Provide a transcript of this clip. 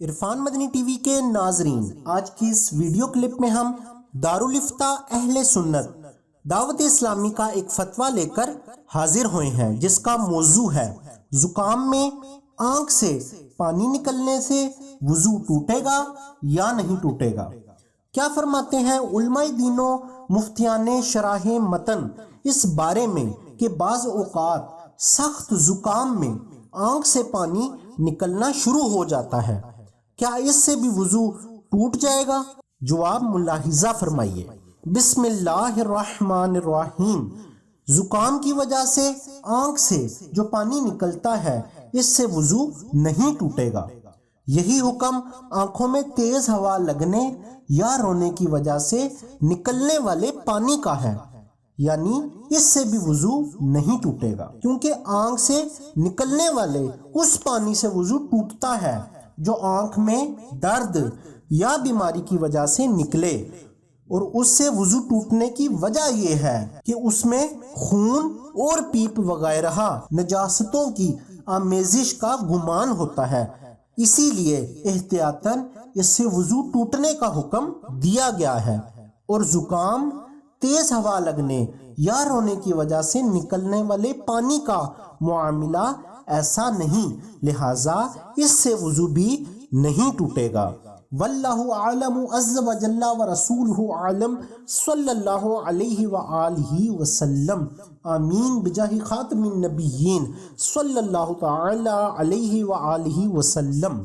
عرفان مدنی T V کے ناظرین، آج کی اس ویڈیو کلپ میں ہم دارالفتہ اہل سنت دعوت اسلامی کا ایک فتویٰ لے کر حاضر ہوئے ہیں، جس کا موضوع ہے زکام میں آنکھ سے پانی نکلنے سے وضو ٹوٹے گا یا نہیں ٹوٹے گا۔ کیا فرماتے ہیں علماء دین و مفتیان شرح متن اس بارے میں کہ بعض اوقات سخت زکام میں آنکھ سے پانی نکلنا شروع ہو جاتا ہے، کیا اس سے بھی وضو ٹوٹ جائے گا؟ جواب ملاحظہ فرمائیے۔ بسم اللہ الرحمن الرحیم۔ زکام کی وجہ سے آنکھ سے جو پانی نکلتا ہے اس سے وضو نہیں ٹوٹے گا۔ یہی حکم آنکھوں میں تیز ہوا لگنے یا رونے کی وجہ سے نکلنے والے پانی کا ہے، یعنی اس سے بھی وضو نہیں ٹوٹے گا، کیونکہ آنکھ سے نکلنے والے اس پانی سے وضو ٹوٹتا ہے جو آنکھ میں درد یا بیماری کی وجہ سے نکلے، اور اس سے وضو ٹوٹنے کی وجہ یہ ہے کہ اس میں خون اور پیپ وغیرہ نجاستوں کی آمیزش کا گمان ہوتا ہے، اسی لیے احتیاطاً اس سے وضو ٹوٹنے کا حکم دیا گیا ہے۔ اور زکام تیز ہوا لگنے یا رونے کی وجہ سے نکلنے والے پانی کا معاملہ ایسا نہیں، لہٰذا اس سے وضو بھی نہیں ٹوٹے گا۔ واللہ اعلم عز وجل ورسولہ اعلم، صلی اللہ علیہ وآلہ وسلم۔ آمین بجاہ خاتم النبیین صلی اللہ تعالی علیہ وآلہ وسلم۔